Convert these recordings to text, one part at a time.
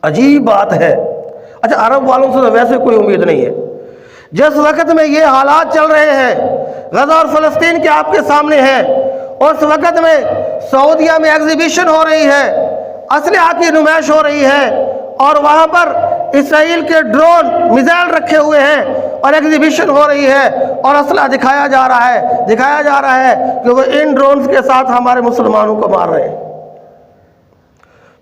عجیب بات ہے. اچھا عرب والوں سے تو ویسے کوئی امید نہیں ہے. جس وقت میں یہ حالات چل رہے ہیں غزہ اور فلسطین کے آپ کے سامنے ہیں، اس وقت میں سعودیہ میں ایگزیبیشن ہو رہی ہے، اسلحہ کی نمائش ہو رہی ہے، اور وہاں پر اسرائیل کے ڈرون میزائل رکھے ہوئے ہیں اور ایگزیبیشن ہو رہی ہے اور اسلحہ دکھایا جا رہا ہے کہ وہ ان ڈرونز کے ساتھ ہمارے مسلمانوں کو مار رہے ہیں.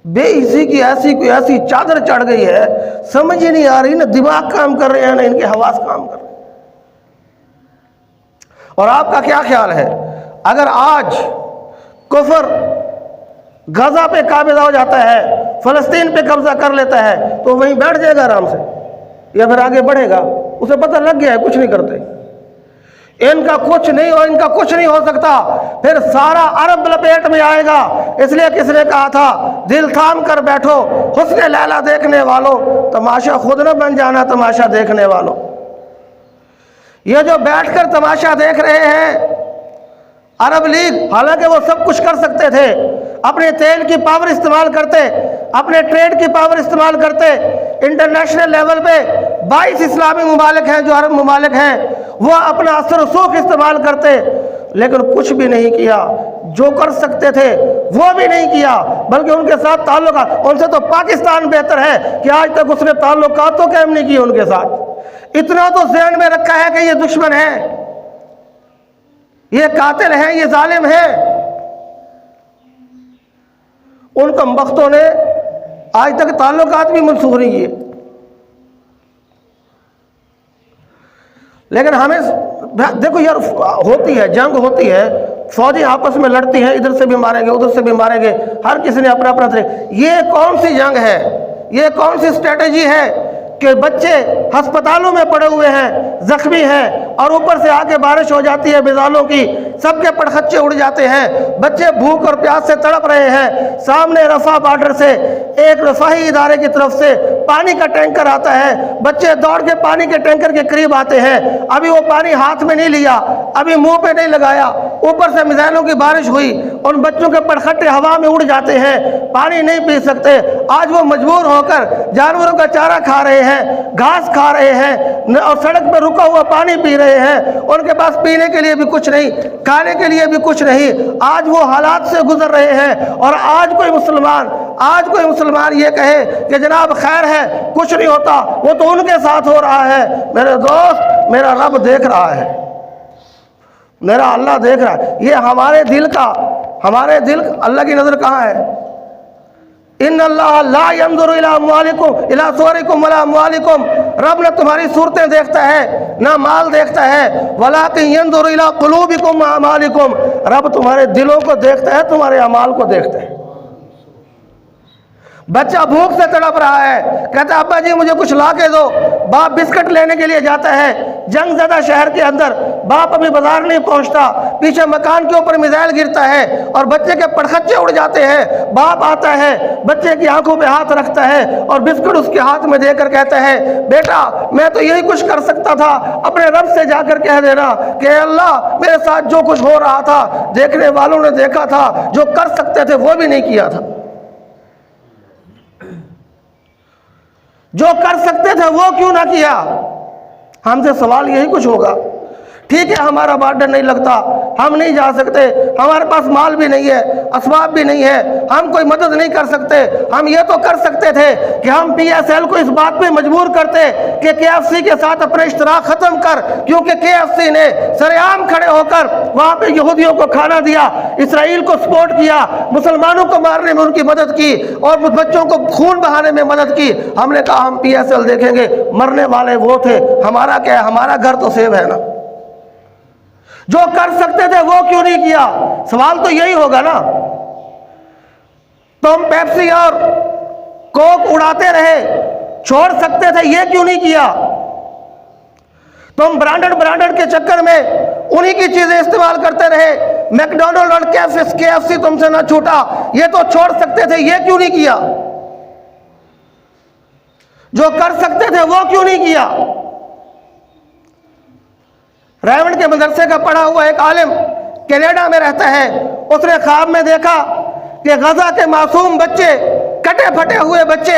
بے عزتی کی ایسی چادر چڑھ گئی ہے، سمجھ ہی نہیں آ رہی، نہ دماغ کام کر رہے ہیں نہ ان کے حواس کام کر رہے ہیں. اور آپ کا کیا خیال ہے اگر آج کفر غزہ پہ قابض ہو جاتا ہے، فلسطین پہ قبضہ کر لیتا ہے، تو وہیں بیٹھ جائے گا آرام سے یا پھر آگے بڑھے گا؟ اسے پتہ لگ گیا ہے کچھ نہیں کرتے، ان کا کچھ نہیں ہو سکتا. پھر سارا عرب لپیٹ میں آئے گا. اس لیے کس نے کہا تھا دل تھام کر بیٹھو حسن لیلا دیکھنے والوں، تماشا خود نہ بن جانا تماشا دیکھنے والوں. یہ جو بیٹھ کر تماشا دیکھ رہے ہیں عرب لیگ، حالانکہ وہ سب کچھ کر سکتے تھے، اپنے تیل کی پاور استعمال کرتے، اپنے ٹریڈ کی پاور استعمال کرتے. انٹرنیشنل لیول پہ 22 اسلامی ممالک ہیں جو عرب ممالک ہیں، وہ اپنا اثر و رسوخ استعمال کرتے، لیکن کچھ بھی نہیں کیا. جو کر سکتے تھے وہ بھی نہیں کیا، بلکہ ان کے ساتھ تعلقات، ان سے تو پاکستان بہتر ہے کہ آج تک اس نے تعلقات تو قائم نہیں کیے ان کے ساتھ. اتنا تو ذہن میں رکھا ہے کہ یہ دشمن ہے، یہ قاتل ہیں، یہ ظالم ہیں. ان کمبختوں نے آج تک تعلقات بھی منسوخ نہیں کیے. لیکن ہمیں دیکھو یار، ہوتی ہے جنگ، ہوتی ہے، فوجی آپس میں لڑتی ہیں، ادھر سے بھی ماریں گے ادھر سے بھی ماریں گے، ہر کسی نے اپنا طریقہ. یہ کون سی جنگ ہے، یہ کون سی اسٹریٹجی ہے کہ بچے ہسپتالوں میں پڑے ہوئے ہیں، زخمی ہیں، اور اوپر سے آگے بارش ہو جاتی ہے میزائلوں کی، سب کے پڑخچے اڑ جاتے ہیں، بچے بھوک اور پیاس سے تڑپ رہے ہیں. سامنے رفح بارڈر سے ایک رفاہی ادارے کی طرف سے پانی کا ٹینکر آتا ہے، بچے دوڑ کے پانی کے ٹینکر کے قریب آتے ہیں، ابھی وہ پانی ہاتھ میں نہیں لیا، ابھی منہ پہ نہیں لگایا، اوپر سے میزائلوں کی بارش ہوئی، ان بچوں کے پڑخٹے ہوا میں اڑ جاتے ہیں، پانی نہیں پی سکتے. آج وہ مجبور ہو کر جانوروں کا چارہ کھا رہے ہیں، گھاس کھا رہے ہیں، اور سڑک پہ رکا ہوا پانی پی رہے ہیں. ان کے پاس پینے کے لیے بھی کچھ نہیں، کھانے کے لیے بھی کچھ نہیں. آج وہ حالات سے گزر رہے ہیں، اور آج کوئی مسلمان یہ کہے کہ جناب خیر ہے کچھ نہیں ہوتا، وہ تو ان کے ساتھ ہو رہا ہے. میرے دوست، میرا رب دیکھ رہا ہے، میرا اللہ دیکھ رہا ہے. یہ ہمارے دل اللہ کی نظر کہاں ہے؟ ان اللہ لا ينظر الى اموالکم الى صورکم ولا اموالکم. رب نہ تمہاری صورتیں دیکھتا ہے نہ مال دیکھتا ہے، ولکن ينظر الى قلوبکم واعمالکم. رب تمہارے دلوں کو دیکھتا ہے، تمہارے اعمال کو دیکھتا ہے. بچہ بھوک سے تڑپ رہا ہے، کہتا ہے ابا جی مجھے کچھ لا کے دو. باپ بسکٹ لینے کے لیے جاتا ہے جنگ زدہ شہر کے اندر، باپ ابھی بازار نہیں پہنچتا، پیچھے مکان کے اوپر میزائل گرتا ہے اور بچے کے پڑخچے اڑ جاتے ہیں. باپ آتا ہے، بچے کی آنکھوں پہ ہاتھ رکھتا ہے اور بسکٹ اس کے ہاتھ میں دے کر کہتا ہے بیٹا میں تو یہی کچھ کر سکتا تھا، اپنے رب سے جا کر کہہ دینا کہ اے اللہ میرے ساتھ جو کچھ ہو رہا تھا دیکھنے والوں نے دیکھا تھا، جو کر سکتے تھے وہ بھی نہیں کیا تھا. جو کر سکتے تھے وہ کیوں نہ کیا؟ ہم سے سوال یہی کچھ ہوگا. ٹھیک ہے ہمارا بارڈر نہیں لگتا، ہم نہیں جا سکتے، ہمارے پاس مال بھی نہیں ہے، اسباب بھی نہیں ہے، ہم کوئی مدد نہیں کر سکتے. ہم یہ تو کر سکتے تھے کہ ہم پی ایس ایل کو اس بات پہ مجبور کرتے کہ کے ایف سی کے ساتھ اپنا اشتراک ختم کر، کیونکہ کے ایف سی نے سرعام کھڑے ہو کر وہاں پہ یہودیوں کو کھانا دیا، اسرائیل کو سپورٹ کیا، مسلمانوں کو مارنے میں ان کی مدد کی اور بچوں کو خون بہانے میں مدد کی. ہم نے کہا ہم پی ایس ایل دیکھیں گے، مرنے والے وہ تھے، ہمارا کیا ہے، ہمارا گھر تو سیو ہے نا. جو کر سکتے تھے وہ کیوں نہیں کیا؟ سوال تو یہی ہوگا نا. تم پیپسی اور کوک اڑاتے رہے، چھوڑ سکتے تھے، یہ کیوں نہیں کیا؟ تم برانڈڈ کے چکر میں انہی کی چیزیں استعمال کرتے رہے، میکڈونلڈ اور کے ایف سی تم سے نہ چھوٹا، یہ تو چھوڑ سکتے تھے، یہ کیوں نہیں کیا؟ جو کر سکتے تھے وہ کیوں نہیں کیا؟ ریونڈ کے مدرسے کا پڑھا ہوا ایک عالم کینیڈا میں رہتا ہے، اس نے خواب میں دیکھا کہ غزہ کے معصوم بچے، کٹے پھٹے ہوئے بچے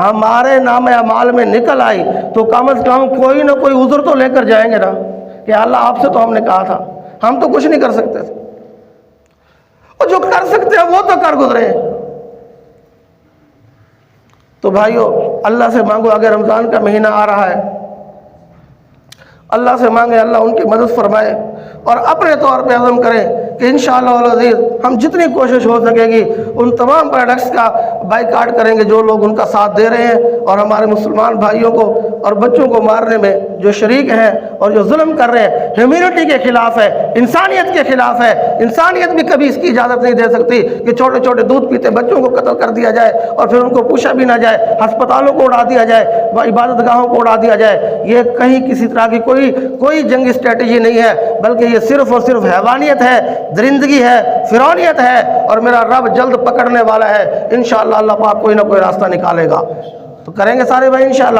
ہمارے نام اعمال میں نکل آئی تو کم از کم کوئی نہ کوئی عذر تو لے کر جائیں گے نا کہ اللہ آپ سے تو ہم نے کہا تھا، ہم تو کچھ نہیں کر سکتے تھے، اور جو کر سکتے ہیں وہ تو کر گزرے۔ تو بھائیو اللہ سے مانگو، اگر رمضان کا مہینہ آ رہا ہے اللہ سے مانگے اللہ ان کی مدد فرمائے، اور اپنے طور پہ عزم کریں کہ انشاءاللہ العزیز ہم جتنی کوشش ہو سکے گی ان تمام پروڈکٹس کا بائیکاٹ کریں گے جو لوگ ان کا ساتھ دے رہے ہیں، اور ہمارے مسلمان بھائیوں کو اور بچوں کو مارنے میں جو شریک ہیں اور جو ظلم کر رہے ہیں، ہیومینٹی کے خلاف ہے، انسانیت کے خلاف ہے۔ انسانیت بھی کبھی اس کی اجازت نہیں دے سکتی کہ چھوٹے چھوٹے دودھ پیتے بچوں کو قتل کر دیا جائے اور پھر ان کو پوچھا بھی نہ جائے، ہسپتالوں کو اڑا دیا جائے، عبادت گاہوں کو اڑا دیا جائے۔ یہ کہیں کسی طرح کی کوئی جنگی اسٹریٹجی نہیں ہے، بلکہ یہ صرف اور صرف حیوانیت ہے، درندگی ہے، فرعونیت ہے، اور میرا رب جلد پکڑنے والا ہے۔ انشاءاللہ اللہ پاک کوئی نہ کوئی راستہ نکالے گا۔ تو کریں گے سارے بھائی انشاءاللہ۔